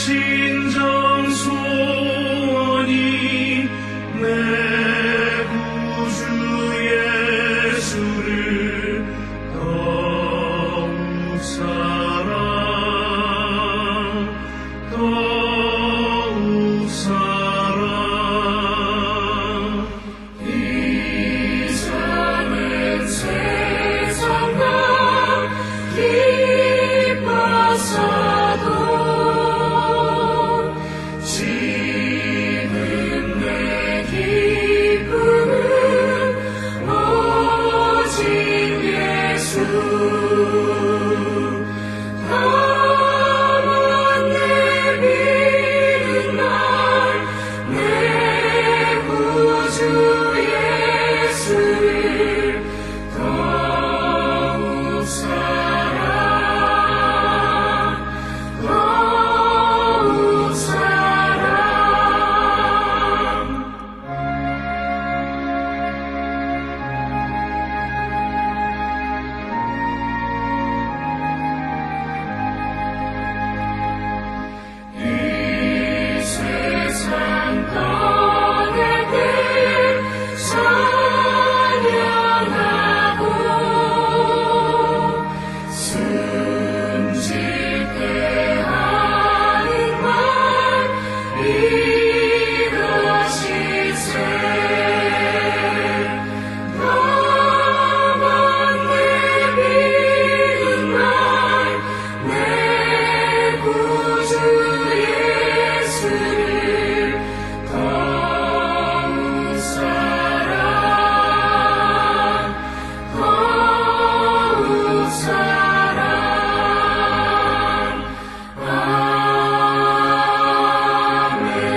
진정 소원이 내 구주 예수를 더욱 사랑 더욱 사랑 이제는 세상과 기뻐서도 지금 내 기쁨은 오직 예수 다만 내 믿는 날 내 구주 예수를 더욱 사랑 더욱 사랑 이 세상 떠날 때 찬양하고 숨질 때 하는 말 이것일세 나만 내 믿는 말 내 구주 예수를 더욱 사랑 더욱 사랑 아멘.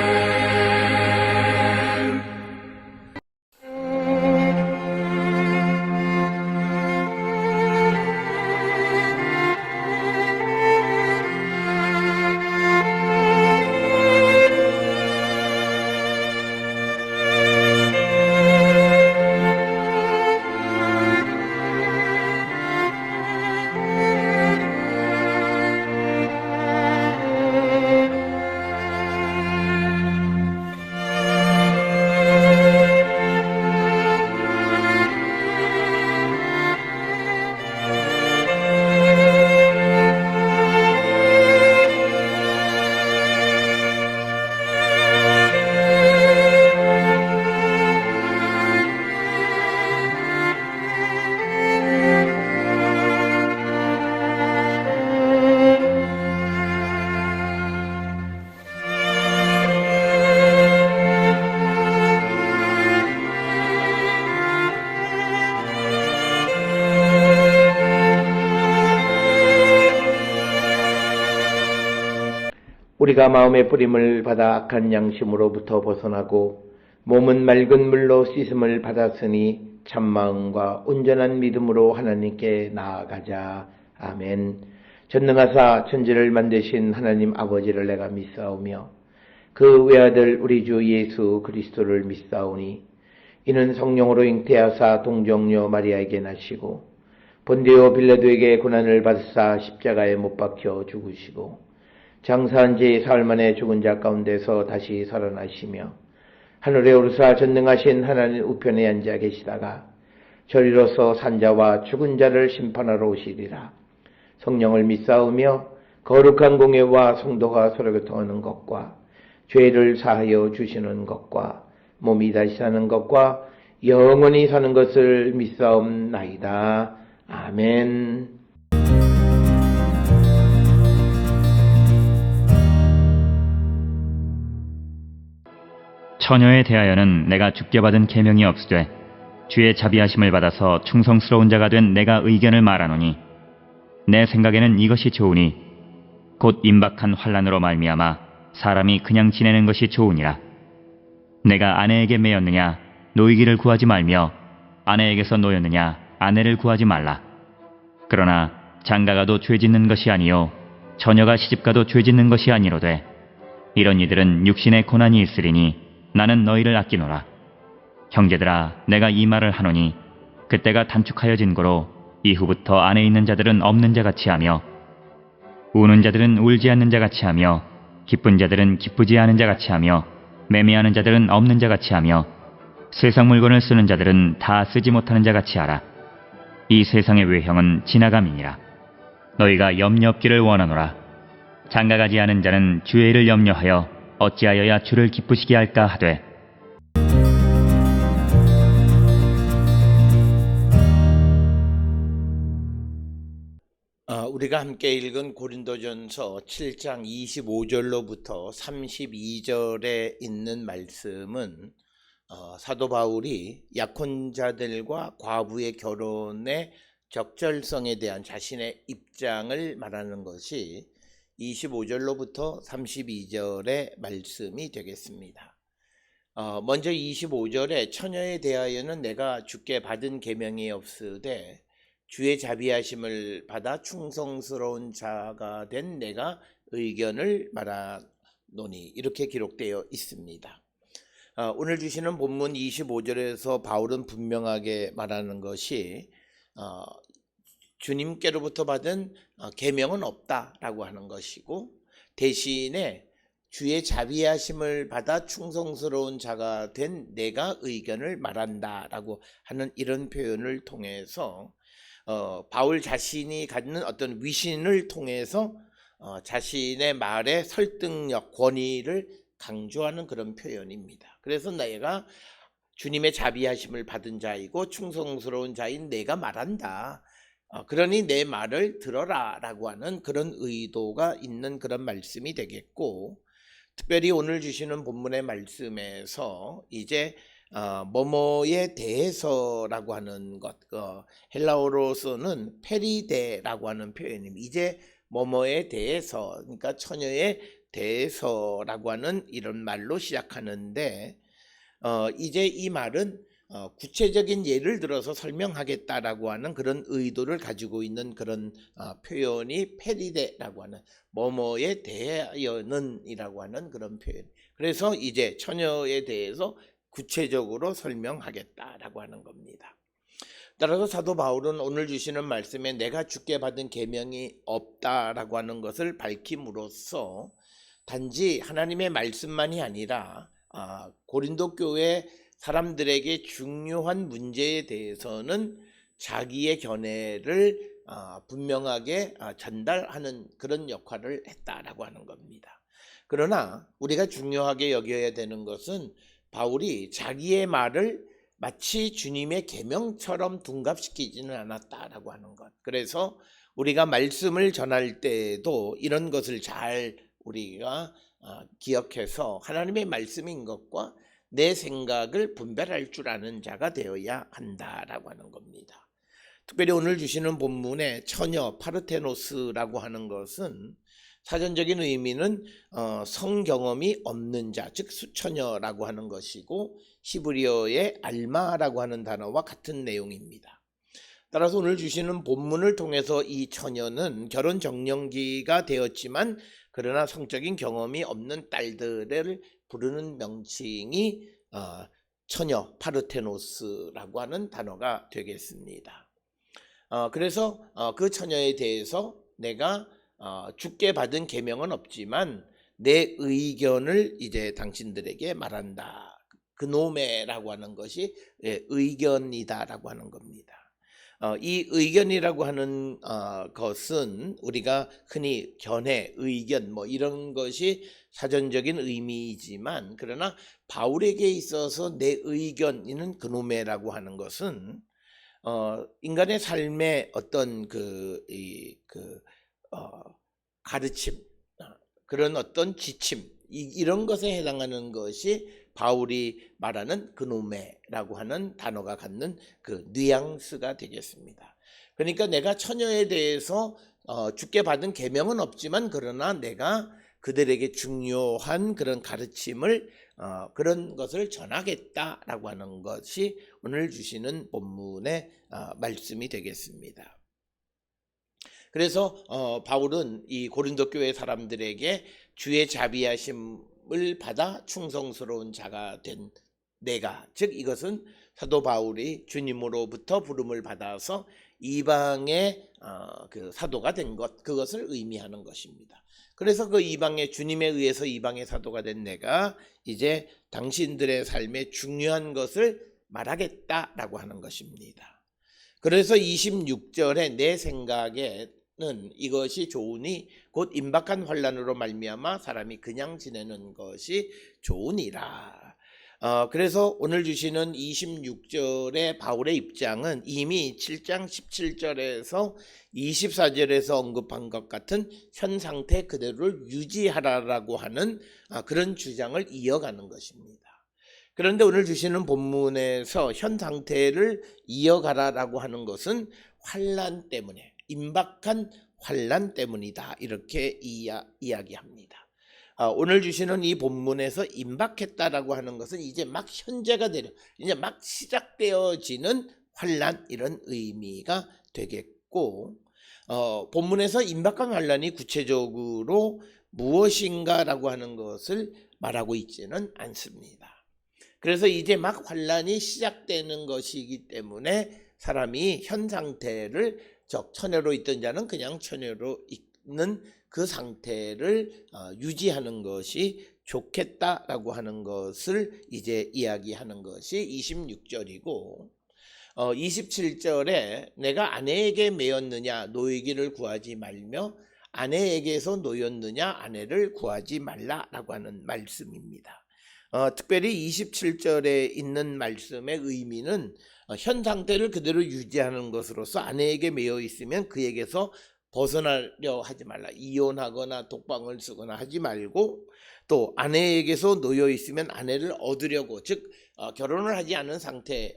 우리가 마음의 뿌림을 받아 악한 양심으로부터 벗어나고 몸은 맑은 물로 씻음을 받았으니 참마음과 온전한 믿음으로 하나님께 나아가자. 아멘. 전능하사 천지를 만드신 하나님 아버지를 내가 믿사오며 그 외아들 우리 주 예수 그리스도를 믿사오니 이는 성령으로 잉태하사 동정녀 마리아에게 나시고 본디오 빌라도에게 고난을 받으사 십자가에 못 박혀 죽으시고 장사한 지 사흘 만에 죽은 자 가운데서 다시 살아나시며 하늘에 오르사 전능하신 하나님 우편에 앉아 계시다가 저리로서 산자와 죽은 자를 심판하러 오시리라. 성령을 믿사오며 거룩한 공예와 성도가 서로 교통하는 것과 죄를 사하여 주시는 것과 몸이 다시 사는 것과 영원히 사는 것을 믿사옵나이다. 아멘. 처녀에 대하여는 내가 주께 받은 계명이 없으되 주의 자비하심을 받아서 충성스러운 자가 된 내가 의견을 말하노니 내 생각에는 이것이 좋으니 곧 임박한 환난으로 말미암아 사람이 그냥 지내는 것이 좋으니라. 내가 아내에게 매였느냐 노이기를 구하지 말며 아내에게서 노였느냐 아내를 구하지 말라. 그러나 장가가도 죄짓는 것이 아니요 처녀가 시집가도 죄짓는 것이 아니로되 이런 이들은 육신의 고난이 있으리니 나는 너희를 아끼노라. 형제들아 내가 이 말을 하노니 그때가 단축하여진 고로 이후부터 안에 있는 자들은 없는 자같이 하며 우는 자들은 울지 않는 자같이 하며 기쁜 자들은 기쁘지 않은 자 같이 하며 매매하는 자들은 없는 자 같이 하며 세상 물건을 쓰는 자들은 다 쓰지 못하는 자 같이 하라. 이 세상의 외형은 지나감이니라. 너희가 염려 없기를 원하노라. 장가가지 않은 자는 주의 일을 염려하여 어찌하여야 주를 기쁘시게 할까 하되 우리가 함께 읽은 고린도전서 7장 25절로부터 32절에 있는 말씀은 사도 바울이 약혼자들과 과부의 결혼의 적절성에 대한 자신의 입장을 말하는 것이 25절로부터 32절의 말씀이 되겠습니다. 먼저 25절에 처녀에 대하여는 내가 주께 받은 계명이 없으되 주의 자비하심을 받아 충성스러운 자가 된 내가 의견을 말하노니 이렇게 기록되어 있습니다. 오늘 주시는 본문 25절에서 바울은 분명하게 말하는 것이 주님께로부터 받은 계명은 없다라고 하는 것이고 대신에 주의 자비하심을 받아 충성스러운 자가 된 내가 의견을 말한다라고 하는 이런 표현을 통해서 바울 자신이 갖는 어떤 위신을 통해서 자신의 말의 설득력, 권위를 강조하는 그런 표현입니다. 그래서 내가 주님의 자비하심을 받은 자이고 충성스러운 자인 내가 말한다. 그러니 내 말을 들어라 라고 하는 그런 의도가 있는 그런 말씀이 되겠고, 특별히 오늘 주시는 본문의 말씀에서 이제 뭐뭐에 대해서라고 하는 것, 헬라어로서는 페리데라고 하는 표현입니다. 이제 뭐뭐에 대해서, 그러니까 처녀에 대해서라고 하는 이런 말로 시작하는데 이제 이 말은 구체적인 예를 들어서 설명하겠다라고 하는 그런 의도를 가지고 있는 그런 표현이 페리데라고 하는 뭐뭐에 대하여는 이라고 하는 그런 표현. 그래서 이제 처녀에 대해서 구체적으로 설명하겠다라고 하는 겁니다. 따라서 사도 바울은 오늘 주시는 말씀에 내가 주께 받은 계명이 없다라고 하는 것을 밝힘으로써 단지 하나님의 말씀만이 아니라 고린도 교회 사람들에게 중요한 문제에 대해서는 자기의 견해를 분명하게 전달하는 그런 역할을 했다라고 하는 겁니다. 그러나 우리가 중요하게 여겨야 되는 것은 바울이 자기의 말을 마치 주님의 계명처럼 둔갑시키지는 않았다라고 하는 것. 그래서 우리가 말씀을 전할 때에도 이런 것을 잘 우리가 기억해서 하나님의 말씀인 것과 내 생각을 분별할 줄 아는 자가 되어야 한다라고 하는 겁니다. 특별히 오늘 주시는 본문의 처녀 파르테노스라고 하는 것은 사전적인 의미는 성경험이 없는 자, 즉 수처녀라고 하는 것이고 히브리어의 알마라고 하는 단어와 같은 내용입니다. 따라서 오늘 주시는 본문을 통해서 이 처녀는 결혼 정년기가 되었지만 그러나 성적인 경험이 없는 딸들을 부르는 명칭이 처녀 파르테노스라고 하는 단어가 되겠습니다. 그래서 그 처녀에 대해서 내가 주께 받은 계명은 없지만 내 의견을 이제 당신들에게 말한다. 그노메라고 하는 것이 의견이다라고 하는 겁니다. 이 의견이라고 하는 것은 우리가 흔히 견해, 의견 뭐 이런 것이 사전적인 의미이지만 그러나 바울에게 있어서 내 의견이는 그노메라고 하는 것은 인간의 삶의 어떤 가르침, 그런 어떤 지침 이런 것에 해당하는 것이 바울이 말하는 그노메라고 하는 단어가 갖는 그 뉘앙스가 되겠습니다. 그러니까 내가 처녀에 대해서 주께 받은 계명은 없지만 그러나 내가 그들에게 중요한 그런 가르침을 그런 것을 전하겠다라고 하는 것이 오늘 주시는 본문의 말씀이 되겠습니다. 그래서 바울은 이 고린도 교회 사람들에게 주의 자비하심을 받아 충성스러운 자가 된 내가, 즉 이것은 사도 바울이 주님으로부터 부름을 받아서 이방의 그 사도가 된 것, 그것을 의미하는 것입니다. 그래서 그 이방의 주님에 의해서 이방의 사도가 된 내가 이제 당신들의 삶에 중요한 것을 말하겠다라고 하는 것입니다. 그래서 26절에 내 생각에는 이것이 좋으니 곧 임박한 환난으로 말미암아 사람이 그냥 지내는 것이 좋으니라. 그래서 오늘 주시는 26절의 바울의 입장은 이미 7장 17절에서 24절에서 언급한 것 같은 현 상태 그대로를 유지하라라고 하는 그런 주장을 이어가는 것입니다. 그런데 오늘 주시는 본문에서 현 상태를 이어가라라고 하는 것은 환난 때문에, 임박한 환난 때문이다, 이렇게 이야기합니다. 오늘 주시는 이 본문에서 임박했다라고 하는 것은 이제 막 현재가 되려, 이제 막 시작되어지는 환난, 이런 의미가 되겠고, 본문에서 임박한 환난이 구체적으로 무엇인가라고 하는 것을 말하고 있지는 않습니다. 그래서 이제 막 환난이 시작되는 것이기 때문에 사람이 현 상태를, 즉 처녀로 있던 자는 그냥 처녀로 있는 그 상태를 유지하는 것이 좋겠다라고 하는 것을 이제 이야기하는 것이 26절이고, 27절에 내가 아내에게 매였느냐 노이기를 구하지 말며 아내에게서 노였느냐 아내를 구하지 말라라고 하는 말씀입니다. 특별히 27절에 있는 말씀의 의미는 현 상태를 그대로 유지하는 것으로서 아내에게 매여 있으면 그에게서 벗어나려 하지 말라. 이혼하거나 독방을 쓰거나 하지 말고, 또 아내에게서 놓여 있으면 아내를 얻으려고, 즉 결혼을 하지 않은 상태,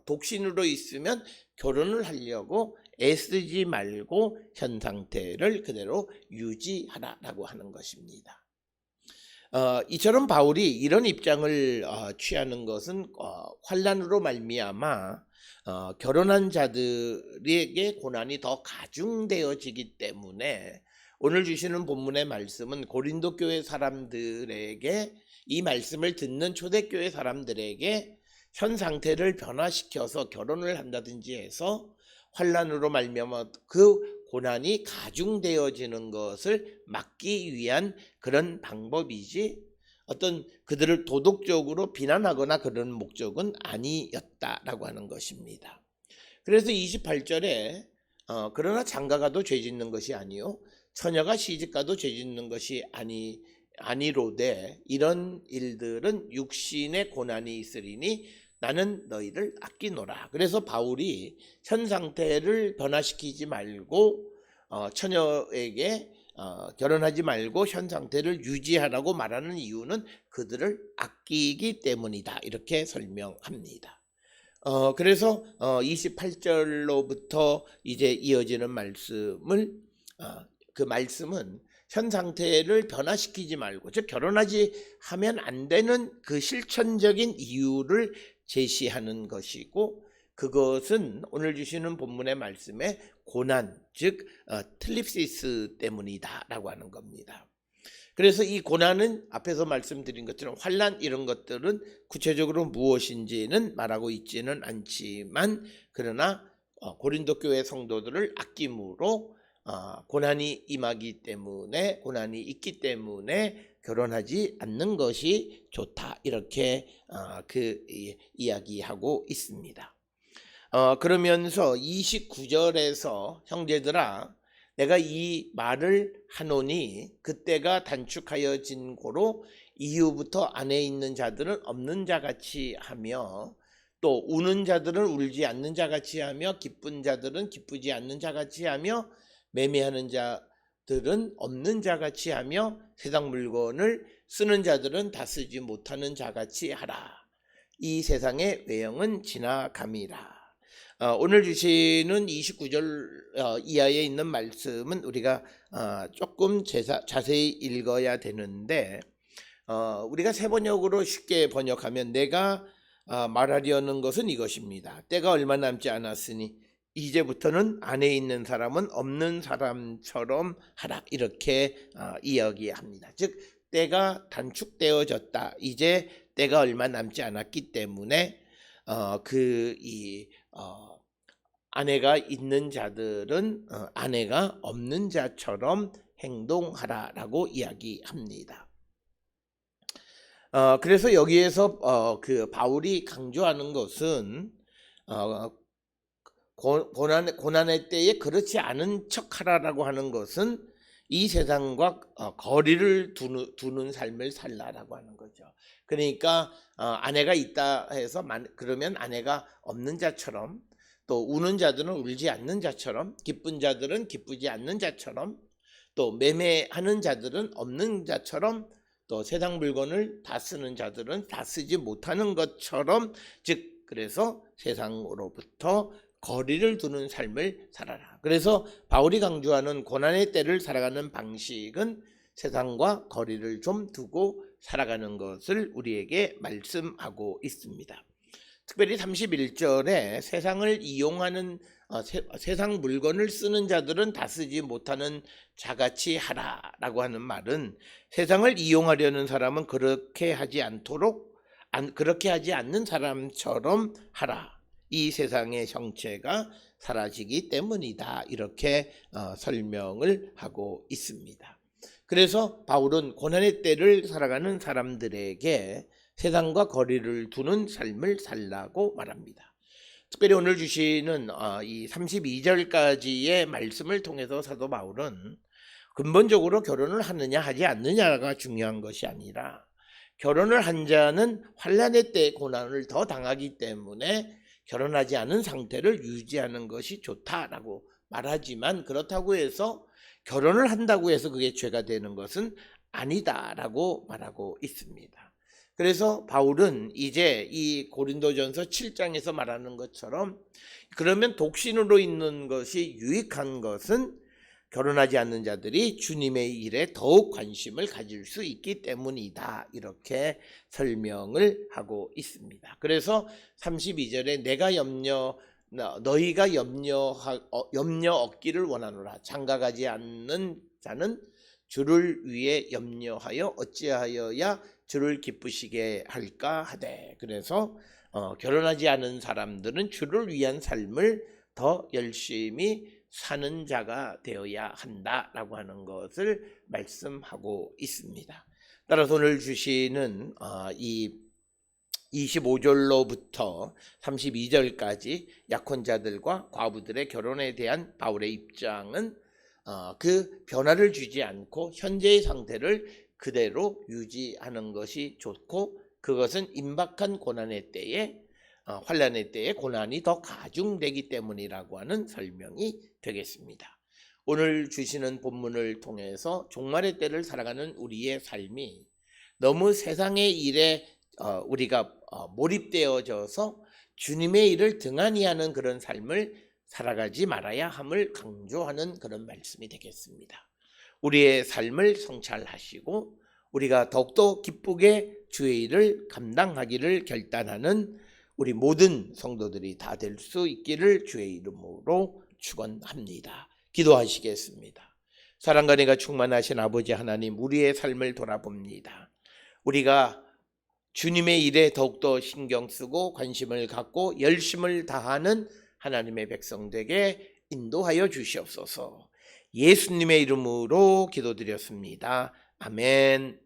독신으로 있으면 결혼을 하려고 애쓰지 말고 현 상태를 그대로 유지하라라고 하는 것입니다. 이처럼 바울이 이런 입장을 취하는 것은 환난으로 말미암아 결혼한 자들에게 고난이 더 가중되어지기 때문에 오늘 주시는 본문의 말씀은 고린도 교회 사람들에게, 이 말씀을 듣는 초대교회 사람들에게 현 상태를 변화시켜서 결혼을 한다든지 해서 환난으로 말미암아 그 고난이 가중되어지는 것을 막기 위한 그런 방법이지, 어떤 그들을 도덕적으로 비난하거나 그런 목적은 아니었다라고 하는 것입니다. 그래서 28절에 그러나 장가가도 죄짓는 것이 아니요 처녀가 시집가도 죄짓는 것이 아니로되 이런 일들은 육신의 고난이 있으리니 나는 너희를 아끼노라. 그래서 바울이 현 상태를 변화시키지 말고 처녀에게 결혼하지 말고 현 상태를 유지하라고 말하는 이유는 그들을 아끼기 때문이다, 이렇게 설명합니다. 그래서 28절로부터 이제 이어지는 말씀을, 그 말씀은 현 상태를 변화시키지 말고, 즉 결혼하지 하면 안 되는 그 실천적인 이유를 제시하는 것이고, 그것은 오늘 주시는 본문의 말씀에 고난, 즉 틀립시스 때문이다 라고 하는 겁니다. 그래서 이 고난은 앞에서 말씀드린 것처럼 환난, 이런 것들은 구체적으로 무엇인지는 말하고 있지는 않지만, 그러나 고린도 교회 성도들을 아낌으로 고난이 임하기 때문에, 고난이 있기 때문에 결혼하지 않는 것이 좋다, 이렇게 이야기하고 있습니다. 그러면서 29절에서 형제들아 내가 이 말을 하노니 그때가 단축하여진 고로 이후부터 안에 있는 자들은 없는 자같이 하며, 또 우는 자들은 울지 않는 자같이 하며 기쁜 자들은 기쁘지 않는 자같이 하며 매매하는 자들은 없는 자같이 하며 세상 물건을 쓰는 자들은 다 쓰지 못하는 자같이 하라. 이 세상의 외형은 지나감이라. 오늘 주시는 29절 이하에 있는 말씀은 우리가 조금 자세히 읽어야 되는데, 우리가 세번역으로 쉽게 번역하면 내가 말하려는 것은 이것입니다. 때가 얼마 남지 않았으니 이제부터는 안에 있는 사람은 없는 사람처럼 하라, 이렇게 이야기합니다. 즉 때가 단축되어졌다. 이제 때가 얼마 남지 않았기 때문에 아내가 있는 자들은 아내가 없는 자처럼 행동하라라고 이야기합니다. 그래서 여기에서 그 바울이 강조하는 것은 고난의 때에 그렇지 않은 척하라라고 하는 것은 이 세상과 거리를 두는 삶을 살라라고 하는 거죠. 그러니까 아내가 있다 해서 그러면 아내가 없는 자처럼, 또 우는 자들은 울지 않는 자처럼, 기쁜 자들은 기쁘지 않는 자처럼, 또 매매하는 자들은 없는 자처럼, 또 세상 물건을 다 쓰는 자들은 다 쓰지 못하는 것처럼, 즉 그래서 세상으로부터 거리를 두는 삶을 살아라. 그래서 바울이 강조하는 고난의 때를 살아가는 방식은 세상과 거리를 좀 두고 살아가는 것을 우리에게 말씀하고 있습니다. 특별히 31절에 세상을 이용하는 세상 물건을 쓰는 자들은 다 쓰지 못하는 자같이 하라라고 하는 말은 세상을 이용하려는 사람은 그렇게 하지 않는 사람처럼 하라. 이 세상의 형체가 사라지기 때문이다. 이렇게 설명을 하고 있습니다. 그래서 바울은 고난의 때를 살아가는 사람들에게 세상과 거리를 두는 삶을 살라고 말합니다. 특별히 오늘 주시는 이 32절까지의 말씀을 통해서 사도 바울은 근본적으로 결혼을 하느냐 하지 않느냐가 중요한 것이 아니라 결혼을 한 자는 환난의 때 고난을 더 당하기 때문에 결혼하지 않은 상태를 유지하는 것이 좋다라고 말하지만, 그렇다고 해서 결혼을 한다고 해서 그게 죄가 되는 것은 아니다라고 말하고 있습니다. 그래서 바울은 이제 이 고린도전서 7장에서 말하는 것처럼 그러면 독신으로 있는 것이 유익한 것은 결혼하지 않는 자들이 주님의 일에 더욱 관심을 가질 수 있기 때문이다. 이렇게 설명을 하고 있습니다. 그래서 32절에 너희가 염려 얻기를 원하노라. 장가가지 않는 자는 주를 위해 염려하여 어찌하여야 주를 기쁘시게 할까 하되. 그래서 결혼하지 않은 사람들은 주를 위한 삶을 더 열심히 사는 자가 되어야 한다라고 하는 것을 말씀하고 있습니다. 따라서 오늘 주시는 이 25절로부터 32절까지 약혼자들과 과부들의 결혼에 대한 바울의 입장은 그 변화를 주지 않고 현재의 상태를 그대로 유지하는 것이 좋고, 그것은 임박한 고난의 때에 환난의 때에 고난이 더 가중되기 때문이라고 하는 설명이 되겠습니다. 오늘 주시는 본문을 통해서 종말의 때를 살아가는 우리의 삶이 너무 세상의 일에 우리가 몰입되어져서 주님의 일을 등한히 하는 그런 삶을 살아가지 말아야 함을 강조하는 그런 말씀이 되겠습니다. 우리의 삶을 성찰하시고 우리가 더욱더 기쁘게 주의 일을 감당하기를 결단하는 우리 모든 성도들이 다 될 수 있기를 주의 이름으로 축원합니다. 기도하시겠습니다. 사랑과 은혜가 충만하신 아버지 하나님, 우리의 삶을 돌아봅니다. 우리가 주님의 일에 더욱더 신경 쓰고 관심을 갖고 열심을 다하는 하나님의 백성 되게 인도하여 주시옵소서. 예수님의 이름으로 기도드렸습니다. 아멘.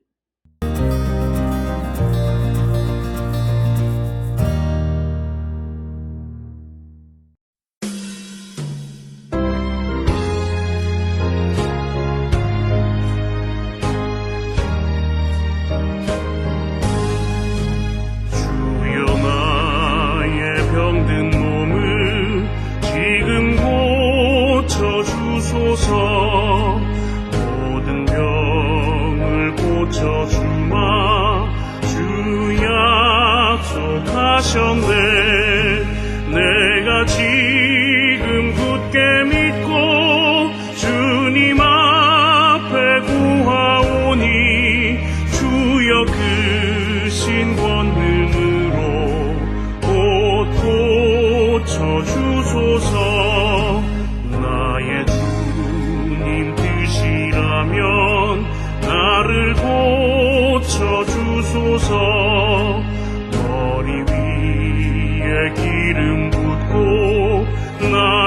모든 병을 고쳐주마 주 약속하셨네. 내가 지금 굳게 믿고 주님 앞에 구하오니 주여 크신 권능으로 곧 고쳐주소서. 나를 고쳐주소서. 머리 위에 기름 붓고 나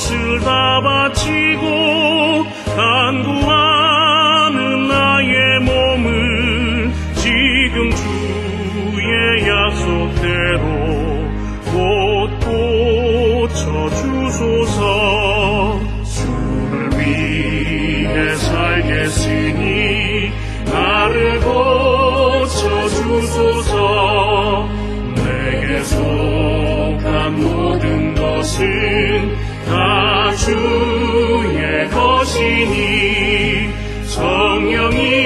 것을 다 바치고 간구하는 나의 몸을 지금 주의 약속대로 곧 고쳐주소서. 주를 위해 살겠으니 나를 고쳐주소서. 내게 속한 모든 것은 다 주의 것이니 성령이여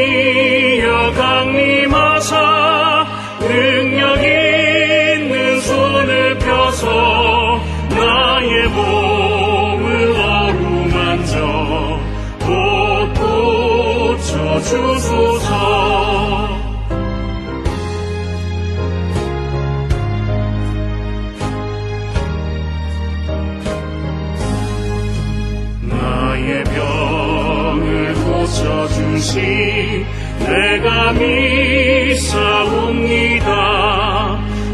강림하사 능력 있는 손을 펴서 나의 몸을 어루만져 곧 고쳐주소서. 나의 병을 고쳐주신 내가 믿사옵니다.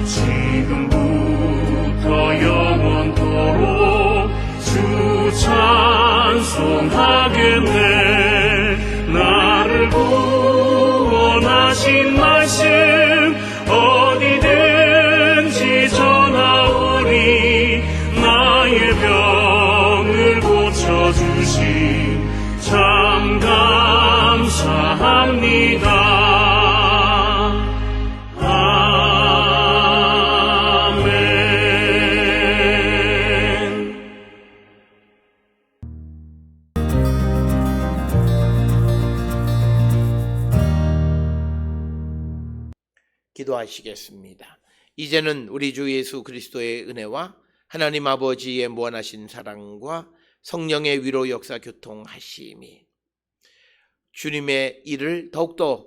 지금부터 영원토록 주 찬송하겠네. 나를 구원하신 말씀 어디든지 전하오리. 나의 병을 고쳐주신 참 감사합니다. 아멘. 기도하시겠습니다. 이제는 우리 주 예수 그리스도의 은혜와 하나님 아버지의 무한하신 사랑과 성령의 위로 역사 교통하심이 주님의 일을 더욱더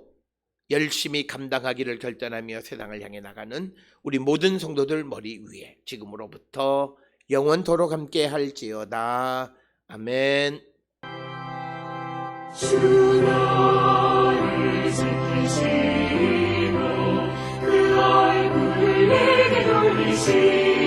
열심히 감당하기를 결단하며 세상을 향해 나가는 우리 모든 성도들 머리 위에 지금으로부터 영원토록 함께 할지어다. 아멘. 주 너를 지키시고 그 얼굴을 내게 돌리시고